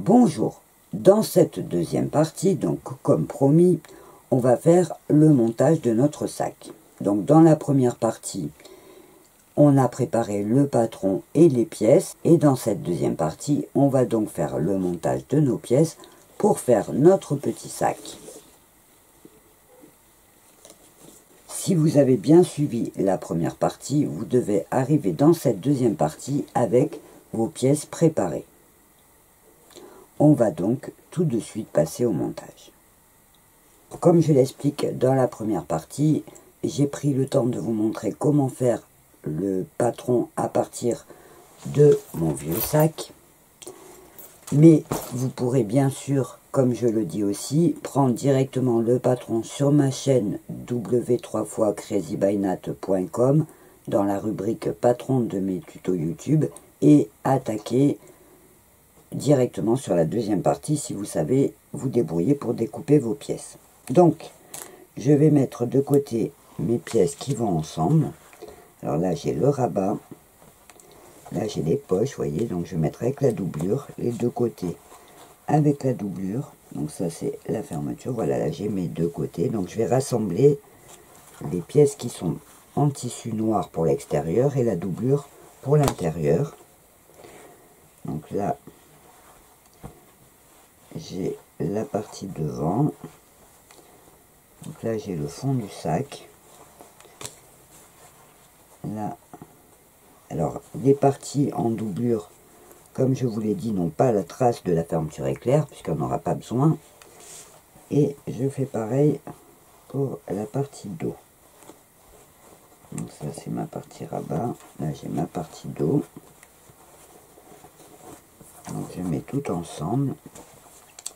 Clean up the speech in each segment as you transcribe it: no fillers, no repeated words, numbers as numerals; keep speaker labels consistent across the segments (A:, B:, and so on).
A: Bonjour, dans cette deuxième partie, donc comme promis, on va faire le montage de notre sac. Donc dans la première partie, on a préparé le patron et les pièces, et dans cette deuxième partie, on va donc faire le montage de nos pièces pour faire notre petit sac. Si vous avez bien suivi la première partie, vous devez arriver dans cette deuxième partie avec vos pièces préparées. On va donc tout de suite passer au montage. Comme je l'explique dans la première partie, j'ai pris le temps de vous montrer comment faire le patron à partir de mon vieux sac. Mais vous pourrez bien sûr, comme je le dis aussi, prendre directement le patron sur ma chaîne w3xcrazybynat.com dans la rubrique patron de mes tutos YouTube et attaquer directement sur la deuxième partie si vous savez vous débrouiller pour découper vos pièces. Donc, je vais mettre de côté mes pièces qui vont ensemble. Alors là, j'ai le rabat. Là, j'ai les poches, vous voyez. Donc, je mettrai avec la doublure. Les deux côtés avec la doublure. Donc, ça, c'est la fermeture. Voilà, là, j'ai mes deux côtés. Donc, je vais rassembler les pièces qui sont en tissu noir pour l'extérieur et la doublure pour l'intérieur. Donc là, j'ai la partie devant. Donc là, j'ai le fond du sac. Là, alors, les parties en doublure, comme je vous l'ai dit, n'ont pas la trace de la fermeture éclair, puisqu'on n'aura pas besoin. Et je fais pareil pour la partie dos. Donc ça, c'est ma partie rabat. Là, j'ai ma partie dos. Donc, je mets tout ensemble.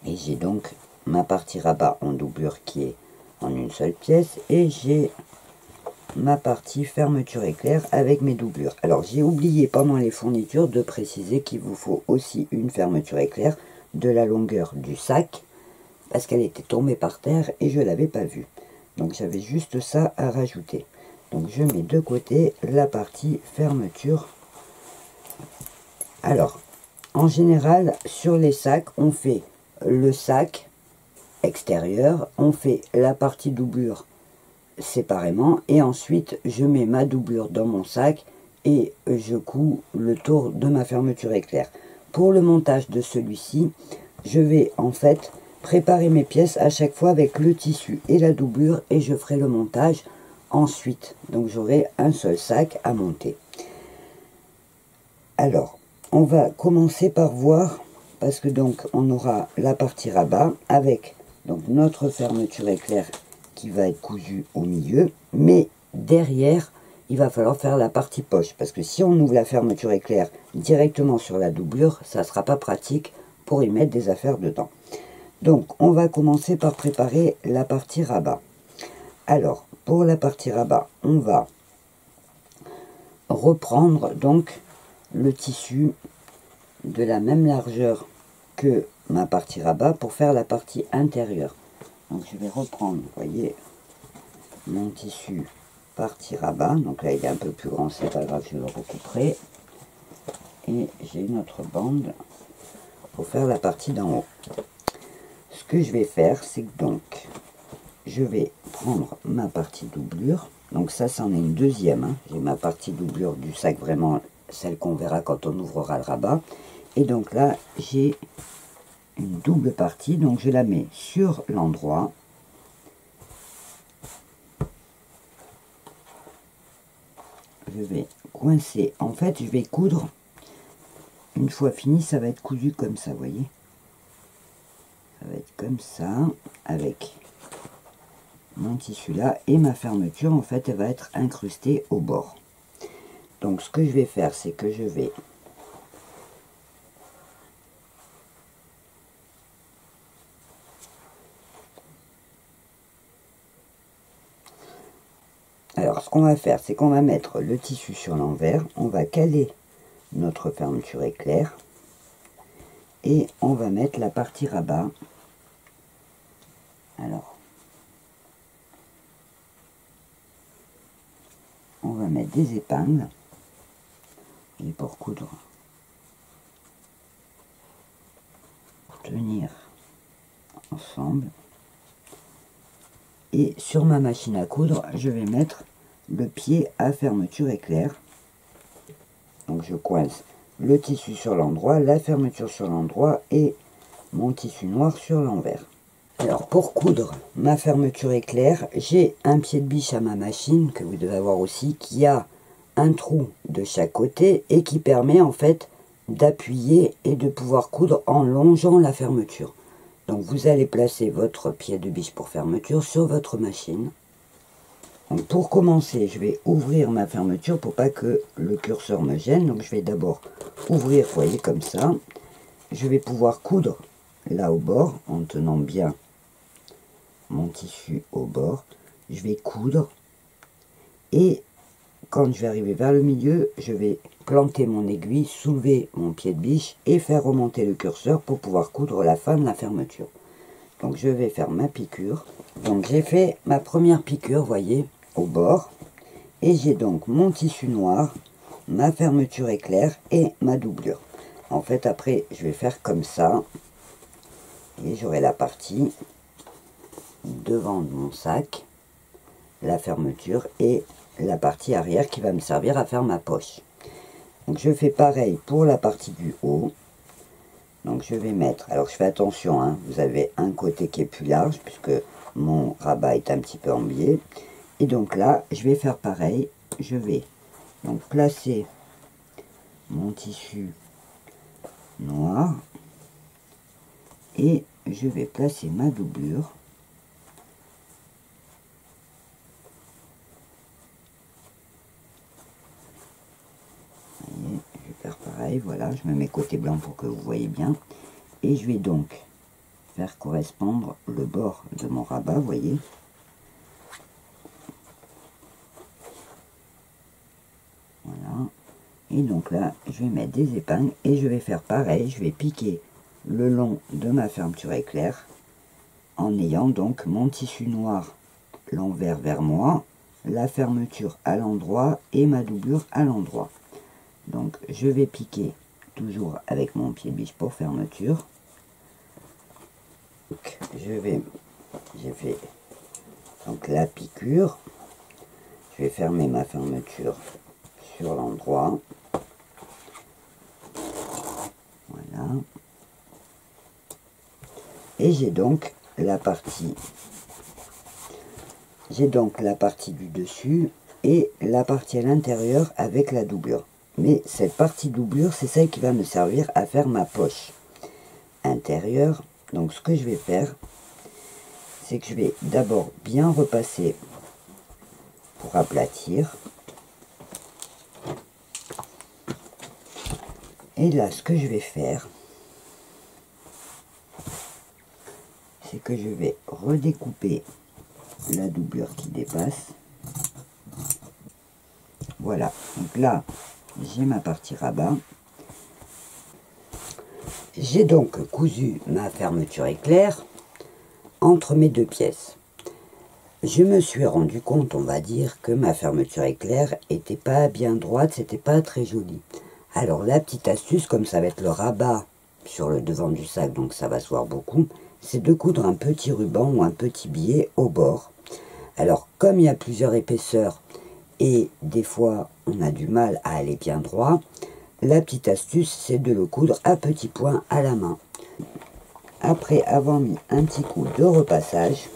A: Et j'ai donc ma partie rabat en doublure qui est en une seule pièce. Et j'ai ma partie fermeture éclair avec mes doublures. Alors, j'ai oublié pendant les fournitures de préciser qu'il vous faut aussi une fermeture éclair de la longueur du sac. Parce qu'elle était tombée par terre et je ne l'avais pas vue. Donc, j'avais juste ça à rajouter. Donc, je mets de côté la partie fermeture. Alors, en général, sur les sacs, on fait le sac extérieur, on fait la partie doublure séparément, et ensuite, je mets ma doublure dans mon sac et je couds le tour de ma fermeture éclair. Pour le montage de celui-ci, je vais en fait préparer mes pièces à chaque fois avec le tissu et la doublure et je ferai le montage ensuite. Donc, j'aurai un seul sac à monter. Alors, on va commencer par voir, parce que donc on aura la partie rabat avec donc notre fermeture éclair qui va être cousue au milieu, mais derrière il va falloir faire la partie poche, parce que si on ouvre la fermeture éclair directement sur la doublure, ça ne sera pas pratique pour y mettre des affaires dedans. Donc on va commencer par préparer la partie rabat. Alors pour la partie rabat, on va reprendre donc le tissu de la même largeur que ma partie rabat pour faire la partie intérieure. Donc je vais reprendre, vous voyez, mon tissu partie rabat. Donc là il est un peu plus grand, c'est pas grave, je le recouperai. Et j'ai une autre bande pour faire la partie d'en haut. Ce que je vais faire, c'est que donc je vais prendre ma partie doublure. Donc ça, c'en est une deuxième. Hein. J'ai ma partie doublure du sac, vraiment celle qu'on verra quand on ouvrira le rabat. Et donc là, j'ai une double partie. Donc je la mets sur l'endroit. Je vais coincer. En fait, je vais coudre. Une fois fini, ça va être cousu comme ça, vous voyez. Ça va être comme ça, avec mon tissu là. Et ma fermeture, en fait, elle va être incrustée au bord. Donc ce que je vais faire, c'est que je vais alors ce qu'on va faire, c'est qu'on va mettre le tissu sur l'envers, on va caler notre fermeture éclair et on va mettre la partie rabat. Alors on va mettre des épingles et pour coudre tenir ensemble. Et sur ma machine à coudre, je vais mettre le pied à fermeture éclair. Donc je coince le tissu sur l'endroit, la fermeture sur l'endroit et mon tissu noir sur l'envers. Alors pour coudre ma fermeture éclair, j'ai un pied de biche à ma machine, que vous devez avoir aussi, qui a un trou de chaque côté et qui permet en fait d'appuyer et de pouvoir coudre en longeant la fermeture. Donc vous allez placer votre pied de biche pour fermeture sur votre machine. Donc pour commencer, je vais ouvrir ma fermeture pour pas que le curseur me gêne. Donc je vais d'abord ouvrir, vous voyez, comme ça. Je vais pouvoir coudre là au bord en tenant bien mon tissu au bord. Je vais coudre et quand je vais arriver vers le milieu, je vais planter mon aiguille, soulever mon pied de biche et faire remonter le curseur pour pouvoir coudre la fin de la fermeture. Donc je vais faire ma piqûre. Donc j'ai fait ma première piqûre, voyez, au bord. Et j'ai donc mon tissu noir, ma fermeture éclair et ma doublure. En fait, après, je vais faire comme ça. Et j'aurai la partie devant de mon sac, la fermeture et la partie arrière qui va me servir à faire ma poche. Donc je fais pareil pour la partie du haut. Donc je vais mettre, alors je fais attention, hein, vous avez un côté qui est plus large puisque mon rabat est un petit peu en biais. Et donc là, je vais faire pareil. Je vais donc placer mon tissu noir et je vais placer ma doublure. Vous voyez, je vais faire pareil, voilà, je me mets côté blanc pour que vous voyez bien. Et je vais donc faire correspondre le bord de mon rabat, vous voyez. Voilà. Et donc là, je vais mettre des épingles et je vais faire pareil, je vais piquer le long de ma fermeture éclair en ayant donc mon tissu noir l'envers vers moi, la fermeture à l'endroit et ma doublure à l'endroit. Donc je vais piquer toujours avec mon pied de biche pour fermeture. Donc, j'ai fait donc la piqûre, je vais fermer ma fermeture sur l'endroit. Voilà. Et j'ai donc la partie du dessus et la partie à l'intérieur avec la doublure. Mais cette partie doublure, c'est celle qui va me servir à faire ma poche intérieure. Donc ce que je vais faire, c'est que je vais d'abord bien repasser pour aplatir. Et là, ce que je vais faire, c'est que je vais redécouper la doublure qui dépasse. Voilà, donc là, j'ai ma partie rabat. J'ai donc cousu ma fermeture éclair entre mes deux pièces. Je me suis rendu compte, on va dire, que ma fermeture éclair était pas bien droite, c'était pas très joli. Alors la petite astuce, comme ça va être le rabat sur le devant du sac, donc ça va se voir beaucoup, c'est de coudre un petit ruban ou un petit billet au bord. Alors comme il y a plusieurs épaisseurs et des fois on a du mal à aller bien droit, la petite astuce c'est de le coudre à petits points à la main. Après avoir mis un petit coup de repassage,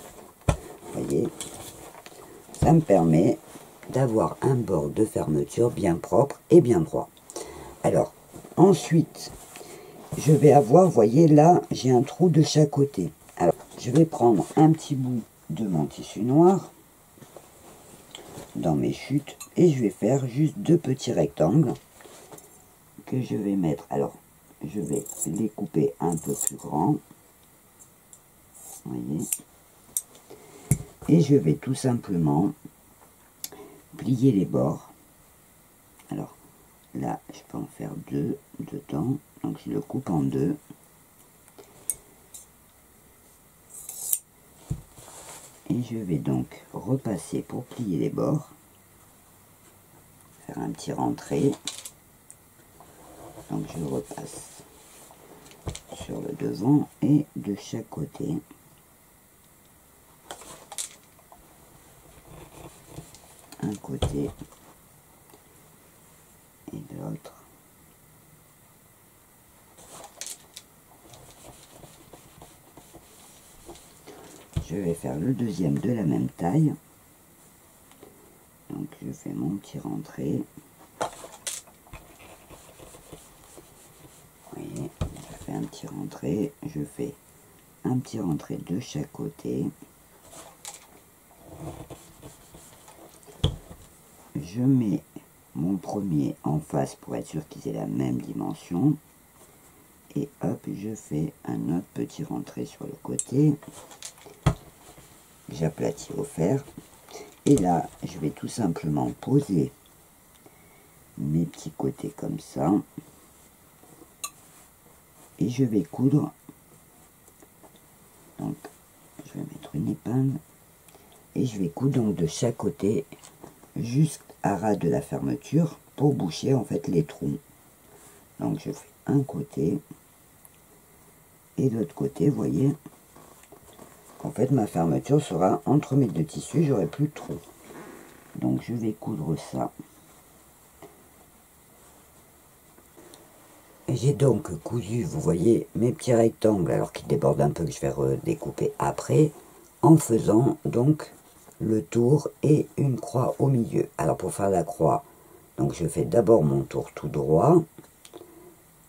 A: vous voyez, ça me permet d'avoir un bord de fermeture bien propre et bien droit. Alors ensuite je vais avoir, vous voyez là, j'ai un trou de chaque côté. Alors je vais prendre un petit bout de mon tissu noir dans mes chutes et je vais faire juste deux petits rectangles que je vais mettre. Alors je vais les couper un peu plus grands, vous voyez, et je vais tout simplement plier les bords. Alors là je peux en faire deux dedans, donc je le coupe en deux. Et je vais donc repasser pour plier les bords, faire un petit rentré. Donc je repasse sur le devant et de chaque côté. Un côté et de l'autre. Je vais faire le deuxième de la même taille. Donc je fais mon petit rentré. Vous voyez, je fais un petit rentré, je fais un petit rentré de chaque côté. Je mets mon premier en face pour être sûr qu'ils aient la même dimension. Et hop, je fais un autre petit rentré sur le côté. J'aplatis au fer. Et là, je vais tout simplement poser mes petits côtés comme ça. Et je vais coudre. Donc, je vais mettre une épingle. Et je vais coudre donc de chaque côté jusqu'à ras de la fermeture pour boucher en fait les trous. Donc, je fais un côté. Et de l'autre côté, vous voyez, en fait, ma fermeture sera entre mes deux tissus, j'aurai plus de trous. Donc, je vais coudre ça. J'ai donc cousu, vous voyez, mes petits rectangles, alors qu'ils débordent un peu, que je vais redécouper après, en faisant donc le tour et une croix au milieu. Alors, pour faire la croix, donc je fais d'abord mon tour tout droit.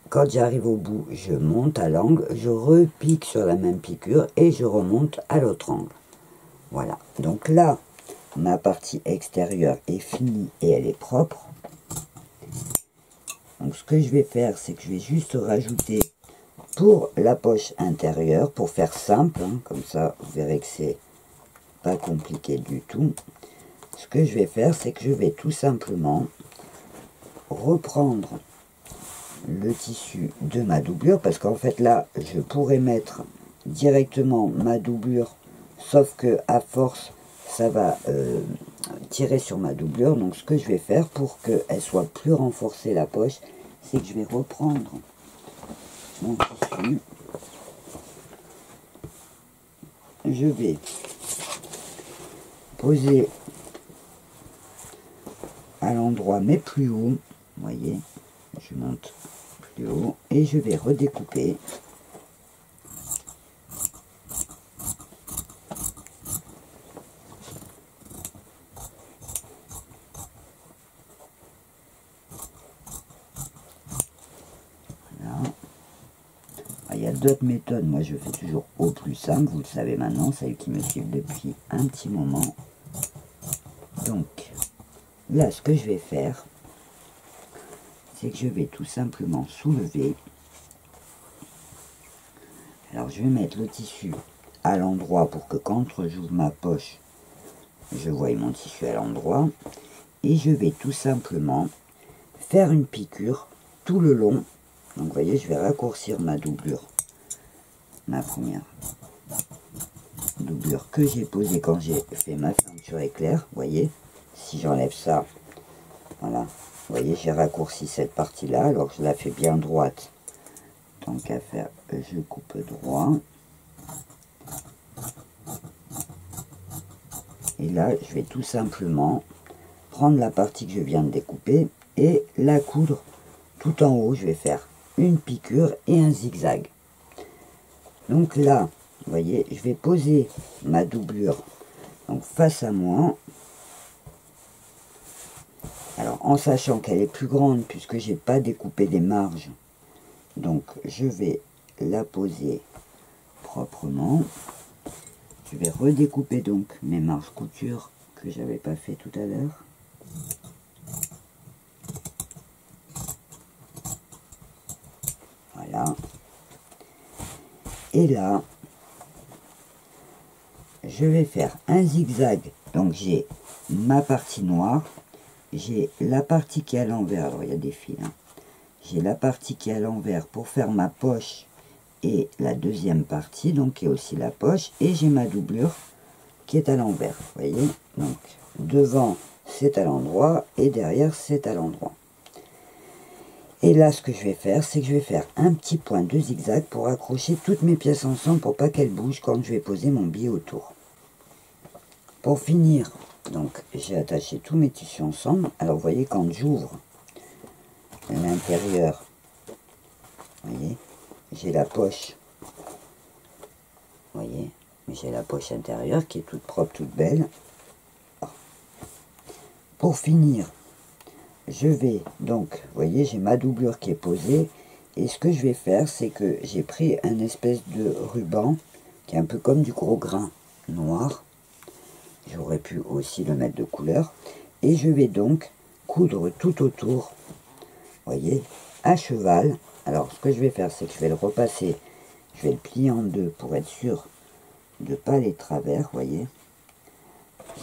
A: Quand j'arrive au bout, je monte à l'angle, je repique sur la même piqûre et je remonte à l'autre angle. Voilà. Donc là, ma partie extérieure est finie et elle est propre. Donc ce que je vais faire, c'est que je vais juste rajouter pour la poche intérieure, pour faire simple, hein, comme ça vous verrez que c'est pas compliqué du tout. Ce que je vais faire, c'est que je vais tout simplement reprendre le tissu de ma doublure, parce qu'en fait là je pourrais mettre directement ma doublure, sauf que à force ça va tirer sur ma doublure. Donc ce que je vais faire pour qu'elle soit plus renforcée, la poche, c'est que je vais reprendre mon tissu, je vais poser à l'endroit mais plus haut, vous voyez, je monte plus haut et je vais redécouper. Voilà. Il y a d'autres méthodes, moi je fais toujours au plus simple, vous le savez maintenant, celles qui me suivent depuis un petit moment. Donc là, ce que je vais faire, c'est que je vais tout simplement soulever. Alors je vais mettre le tissu à l'endroit pour que quand j'ouvre ma poche, je voie mon tissu à l'endroit. Et je vais tout simplement faire une piqûre tout le long. Donc vous voyez, je vais raccourcir ma doublure. Ma première doublure que j'ai posée quand j'ai fait ma fermeture éclair. Vous voyez, si j'enlève ça, voilà. Vous voyez, j'ai raccourci cette partie-là, alors que je la fais bien droite. Tant qu'à faire, je coupe droit. Et là, je vais tout simplement prendre la partie que je viens de découper et la coudre tout en haut. Je vais faire une piqûre et un zigzag. Donc là, vous voyez, je vais poser ma doublure donc face à moi. Alors, en sachant qu'elle est plus grande, puisque j'ai pas découpé des marges, donc je vais la poser proprement. Je vais redécouper donc mes marges couture que j'avais pas fait tout à l'heure. Voilà. Et là, je vais faire un zigzag. Donc j'ai ma partie noire. J'ai la partie qui est à l'envers, alors il y a des fils, hein. J'ai la partie qui est à l'envers pour faire ma poche et la deuxième partie, donc qui est aussi la poche, et j'ai ma doublure qui est à l'envers, vous voyez, donc devant c'est à l'endroit et derrière c'est à l'endroit. Et là, ce que je vais faire, c'est que je vais faire un petit point de zigzag pour accrocher toutes mes pièces ensemble pour pas qu'elles bougent quand je vais poser mon billet autour. Pour finir, donc j'ai attaché tous mes tissus ensemble. Alors vous voyez, quand j'ouvre l'intérieur, vous voyez, j'ai la poche. Vous voyez, j'ai la poche intérieure qui est toute propre, toute belle. Pour finir, je vais donc, vous voyez, j'ai ma doublure qui est posée. Et ce que je vais faire, c'est que j'ai pris un espèce de ruban qui est un peu comme du gros grain noir. J'aurais pu aussi le mettre de couleur. Et je vais donc coudre tout autour, vous voyez, à cheval. Alors, ce que je vais faire, c'est que je vais le repasser, je vais le plier en deux pour être sûr de ne pas aller de travers, vous voyez.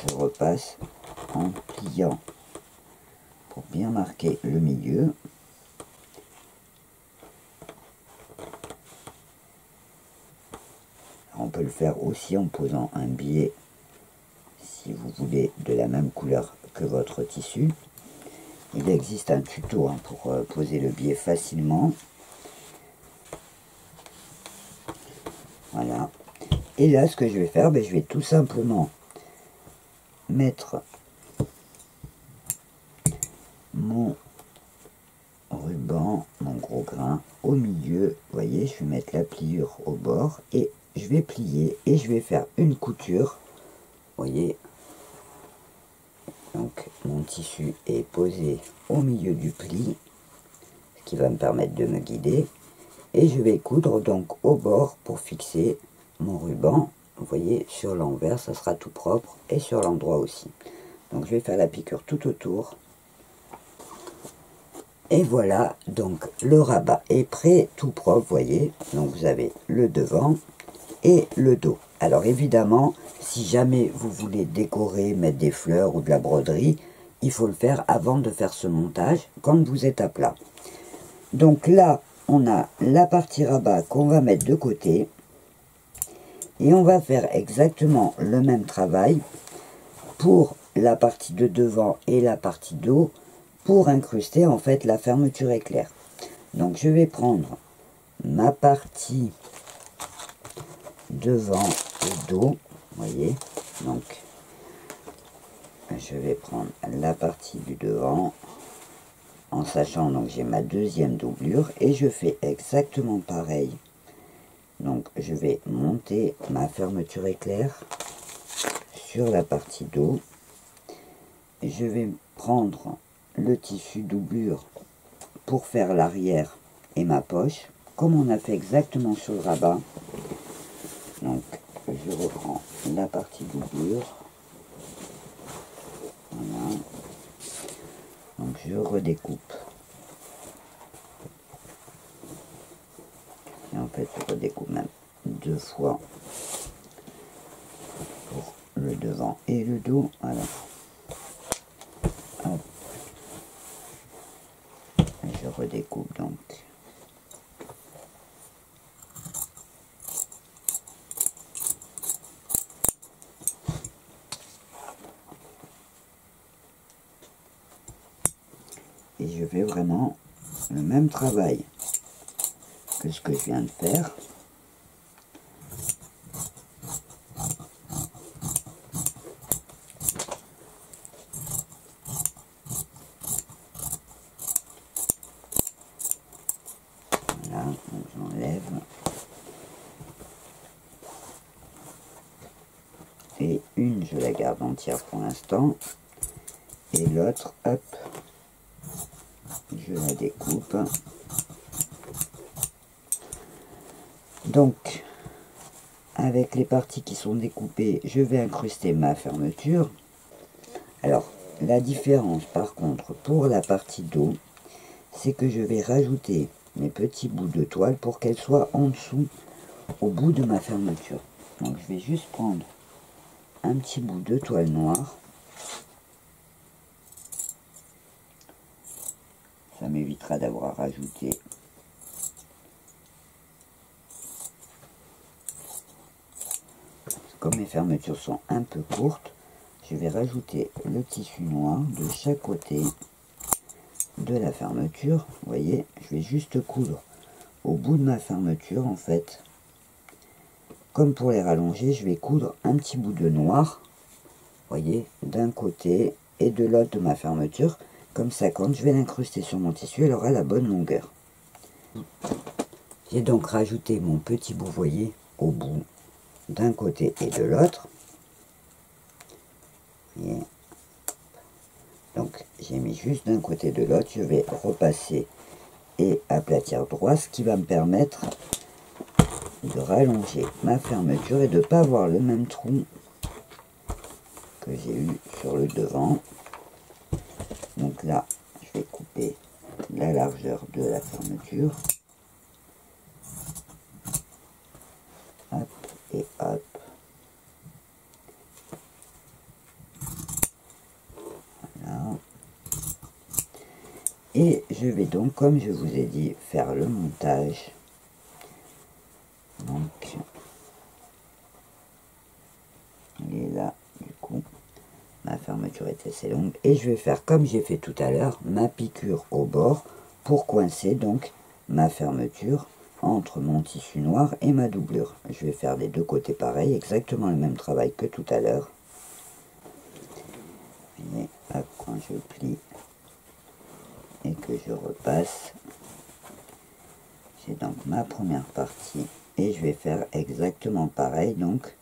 A: Je repasse en pliant pour bien marquer le milieu. On peut le faire aussi en posant un billet, si vous voulez, de la même couleur que votre tissu. Il existe un tuto pour poser le billet facilement. Voilà. Et là, ce que je vais faire, je vais tout simplement mettre mon ruban, mon gros grain au milieu. Vous voyez, je vais mettre la pliure au bord et je vais plier et je vais faire une couture. Vous voyez, donc mon tissu est posé au milieu du pli, ce qui va me permettre de me guider. Et je vais coudre donc au bord pour fixer mon ruban. Vous voyez, sur l'envers, ça sera tout propre et sur l'endroit aussi. Donc je vais faire la piqûre tout autour. Et voilà, donc le rabat est prêt, tout propre, vous voyez. Donc vous avez le devant et le dos. Alors évidemment, si jamais vous voulez décorer, mettre des fleurs ou de la broderie, il faut le faire avant de faire ce montage, quand vous êtes à plat. Donc là, on a la partie rabat qu'on va mettre de côté. Et on va faire exactement le même travail pour la partie de devant et la partie dos pour incruster en fait la fermeture éclair. Donc je vais prendre ma partie devant et dos, vous voyez, donc je vais prendre la partie du devant en sachant donc j'ai ma deuxième doublure et je fais exactement pareil. Donc je vais monter ma fermeture éclair sur la partie dos. Je vais prendre le tissu doublure pour faire l'arrière et ma poche, comme on a fait exactement sur le rabat. Donc je reprends la partie doublure. Voilà. Donc je redécoupe. Et en fait je redécoupe même deux fois pour le devant et le dos. Voilà. Hop. Et je redécoupe donc. Et je fais vraiment le même travail que ce que je viens de faire. Voilà, donc j'enlève. Et une, je la garde entière pour l'instant. Et l'autre, hop, je la découpe. Donc, avec les parties qui sont découpées, je vais incruster ma fermeture. Alors, la différence par contre pour la partie dos, c'est que je vais rajouter mes petits bouts de toile pour qu'elle soit en dessous, au bout de ma fermeture. Donc, je vais juste prendre un petit bout de toile noire. Ça m'évitera d'avoir rajouté comme mes fermetures sont un peu courtes, je vais rajouter le tissu noir de chaque côté. de la fermeture. Vous voyez, je vais juste coudre au bout de ma fermeture en fait. Comme pour les rallonger, je vais coudre un petit bout de noir, vous voyez, d'un côté et de l'autre de ma fermeture. Comme ça, quand je vais l'incruster sur mon tissu, elle aura la bonne longueur. J'ai donc rajouté mon petit bout, vous voyez, au bout d'un côté et de l'autre. Donc j'ai mis juste d'un côté et de l'autre. Je vais repasser et aplatir droit, ce qui va me permettre de rallonger ma fermeture et de ne pas avoir le même trou que j'ai eu sur le devant. Donc là, je vais couper la largeur de la fermeture. Hop et hop. Voilà. Et je vais donc, comme je vous ai dit, faire le montage. Donc, il est là, du coup, ma fermeture est assez longue. Et je vais faire comme j'ai fait tout à l'heure, ma piqûre au bord pour coincer donc ma fermeture entre mon tissu noir et ma doublure. Je vais faire des deux côtés pareil, exactement le même travail que tout à l'heure. Et hop, quand je plie et que je repasse, j'ai donc ma première partie et je vais faire exactement pareil donc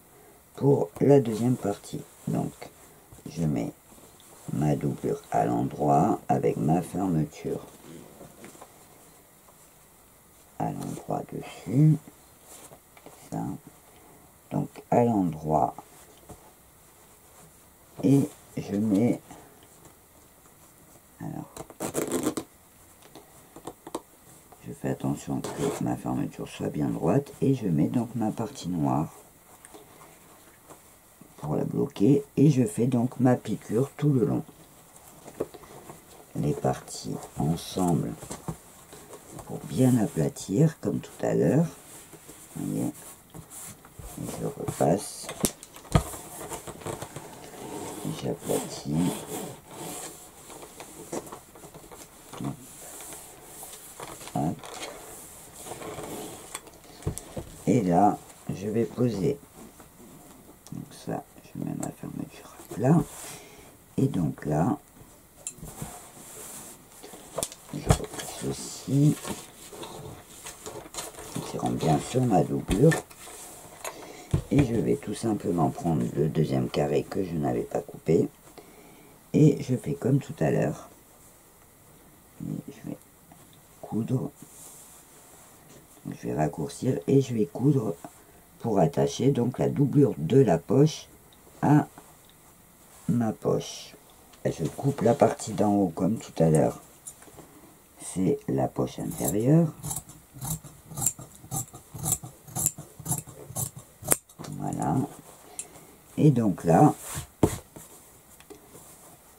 A: pour la deuxième partie. Donc je mets ma doublure à l'endroit avec ma fermeture à l'endroit dessus, ça. Donc à l'endroit, et je mets, alors je fais attention que ma fermeture soit bien droite et je mets donc ma partie noire pour la bloquer et je fais donc ma piqûre tout le long. Les parties ensemble pour bien aplatir comme tout à l'heure. Voyez, et je repasse, j'aplatis. Hop. Et là, je vais poser. Donc ça, je mets ma fermeture à plat. Et donc là, je repasse aussi, en tirant bien sur ma doublure. Et je vais tout simplement prendre le deuxième carré que je n'avais pas coupé. Et je fais comme tout à l'heure. Je vais coudre. Je vais raccourcir et je vais coudre pour attacher donc la doublure de la poche à ma poche. Je coupe la partie d'en haut comme tout à l'heure. C'est la poche intérieure. Voilà. Et donc là,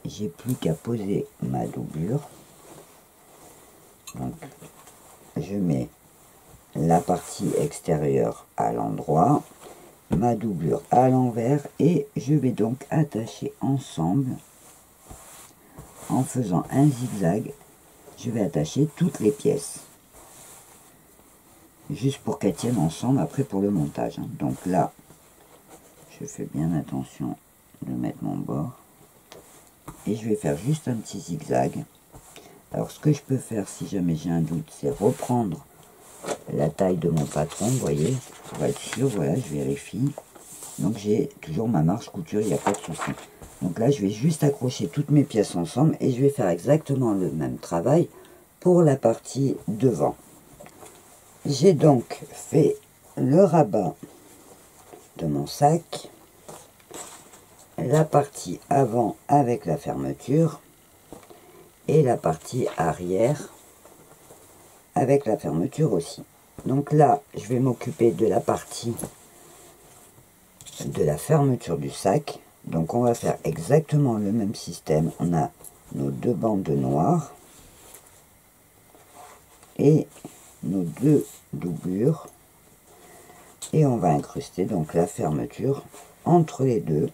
A: j'ai plus qu'à poser ma doublure. Donc, je mets la partie extérieure à l'endroit, ma doublure à l'envers et je vais donc attacher ensemble en faisant un zigzag. Je vais attacher toutes les pièces juste pour qu'elles tiennent ensemble après pour le montage. Donc là, je fais bien attention de mettre mon bord et je vais faire juste un petit zigzag. Alors ce que je peux faire si jamais j'ai un doute, c'est reprendre la taille de mon patron, vous voyez, pour être sûr. Voilà, je vérifie. Donc j'ai toujours ma marge couture, il n'y a pas de souci. Donc là, je vais juste accrocher toutes mes pièces ensemble et je vais faire exactement le même travail pour la partie devant. J'ai donc fait le rabat de mon sac, la partie avant avec la fermeture et la partie arrière avec la fermeture aussi. Donc là, je vais m'occuper de la partie de la fermeture du sac. Donc on va faire exactement le même système. On a nos deux bandes noires et nos deux doublures et on va incruster donc la fermeture entre les deux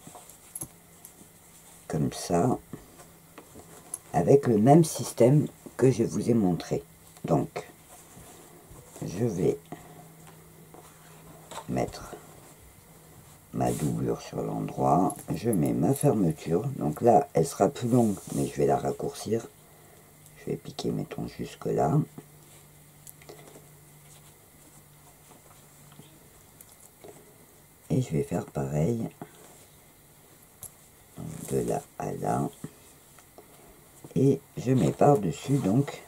A: comme ça avec le même système que je vous ai montré. Donc, je vais mettre ma doublure sur l'endroit, je mets ma fermeture, donc là elle sera plus longue mais je vais la raccourcir, je vais piquer mettons jusque là, et je vais faire pareil de là à là, et je mets par dessus donc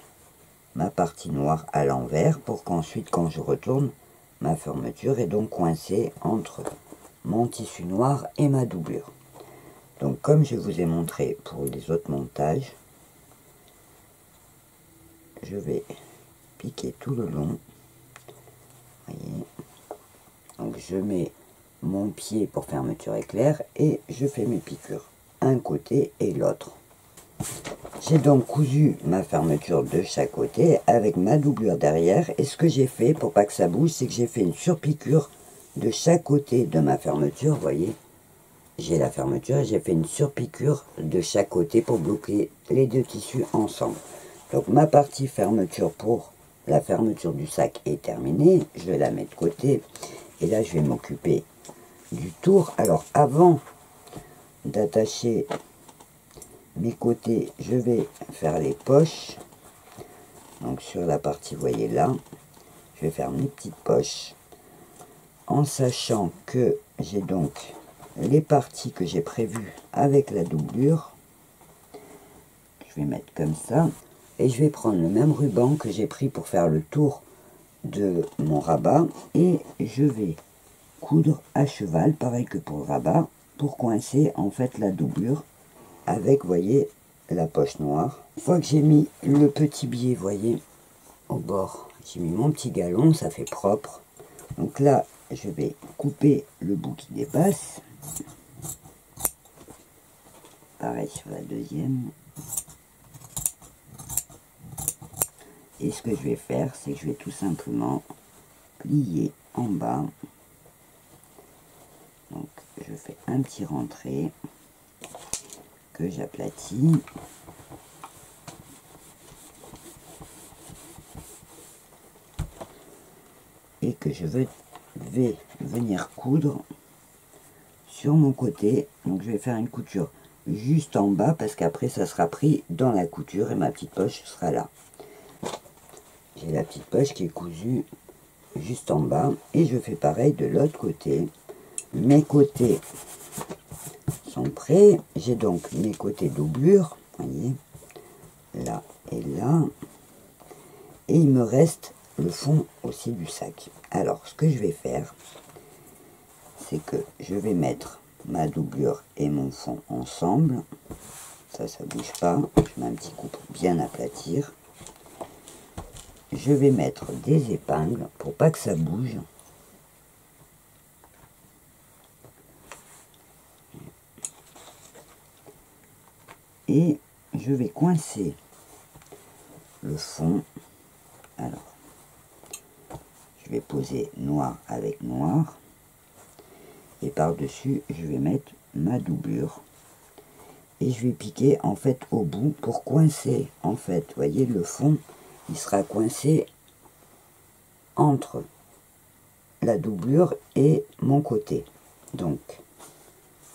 A: ma partie noire à l'envers pour qu'ensuite quand je retourne, ma fermeture est donc coincée entre mon tissu noir et ma doublure. Donc comme je vous ai montré pour les autres montages, je vais piquer tout le long. Voyez. Donc je mets mon pied pour fermeture éclair et je fais mes piqûres un côté et l'autre. J'ai donc cousu ma fermeture de chaque côté avec ma doublure derrière, et ce que j'ai fait pour pas que ça bouge, c'est que j'ai fait une surpiqûre de chaque côté de ma fermeture. Vous voyez, j'ai la fermeture et j'ai fait une surpiqûre de chaque côté pour bloquer les deux tissus ensemble. Donc ma partie fermeture pour la fermeture du sac est terminée, je vais la mettre de côté, et là je vais m'occuper du tour. Alors avant d'attacher mes côtés, je vais faire les poches. Donc sur la partie, vous voyez là, je vais faire mes petites poches, en sachant que j'ai donc les parties que j'ai prévues avec la doublure. Je vais mettre comme ça, et je vais prendre le même ruban que j'ai pris pour faire le tour de mon rabat, et je vais coudre à cheval, pareil que pour le rabat, pour coincer en fait la doublure avec, vous voyez, la poche noire. Une fois que j'ai mis le petit biais, vous voyez, au bord, j'ai mis mon petit galon, ça fait propre. Donc là, je vais couper le bout qui dépasse. Pareil sur la deuxième. Et ce que je vais faire, c'est que je vais tout simplement plier en bas. Donc je fais un petit rentré que j'aplatis. Et que je vais venir coudre sur mon côté. Donc je vais faire une couture juste en bas parce qu'après ça sera pris dans la couture et ma petite poche sera là. J'ai la petite poche qui est cousue juste en bas et je fais pareil de l'autre côté. Mes côtés sont prêts. J'ai donc mes côtés doublure, voyez, là et là. Et il me reste le fond aussi du sac. Alors ce que je vais faire, c'est que je vais mettre ma doublure et mon fond ensemble. Ça bouge pas. Je mets un petit coup pour bien aplatir. Je vais mettre des épingles pour pas que ça bouge. Et je vais coincer le fond. Alors, je vais poser noir avec noir. Et par-dessus, je vais mettre ma doublure. Et je vais piquer en fait au bout pour coincer. En fait, vous voyez, le fond, il sera coincé entre la doublure et mon côté. Donc,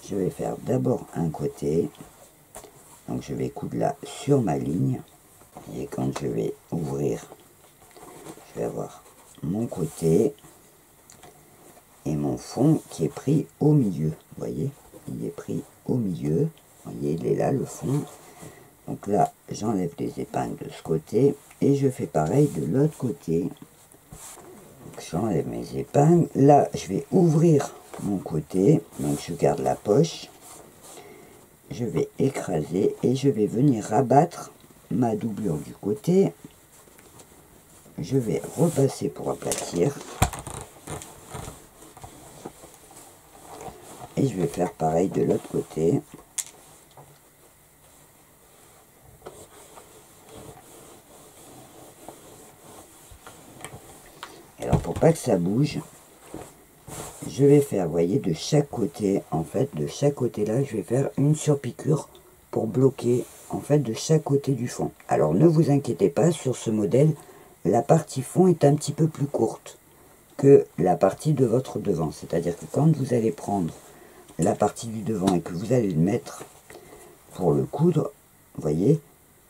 A: je vais faire d'abord un côté. Donc, je vais coudre là sur ma ligne. Et quand je vais ouvrir, je vais avoir mon côté et mon fond qui est pris au milieu. Vous voyez, il est pris au milieu. Vous voyez, il est là le fond. Donc là, j'enlève les épingles de ce côté et je fais pareil de l'autre côté. J'enlève mes épingles. Là, je vais ouvrir mon côté. Donc je garde la poche. Je vais écraser et je vais venir rabattre ma doublure du côté. Je vais repasser pour aplatir. Et je vais faire pareil de l'autre côté. Alors pour pas que ça bouge, je vais faire, vous voyez, de chaque côté, en fait, de chaque côté là, je vais faire une surpiqûre pour bloquer en fait de chaque côté du fond. Alors ne vous inquiétez pas, sur ce modèle, la partie fond est un petit peu plus courte que la partie de votre devant. C'est-à-dire que quand vous allez prendre la partie du devant et que vous allez le mettre pour le coudre, vous voyez,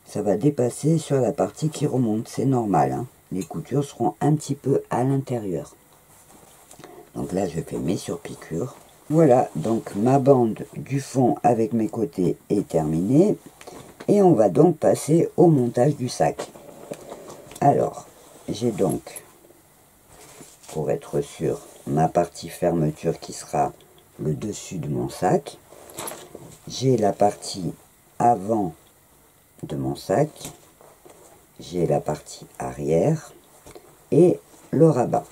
A: ça va dépasser sur la partie qui remonte. C'est normal, hein. Les coutures seront un petit peu à l'intérieur. Donc là, je fais mes surpiqûres. Voilà, donc ma bande du fond avec mes côtés est terminée. Et on va donc passer au montage du sac. Alors, j'ai donc, pour être sûr, ma partie fermeture qui sera le dessus de mon sac. J'ai la partie avant de mon sac. J'ai la partie arrière et le rabat.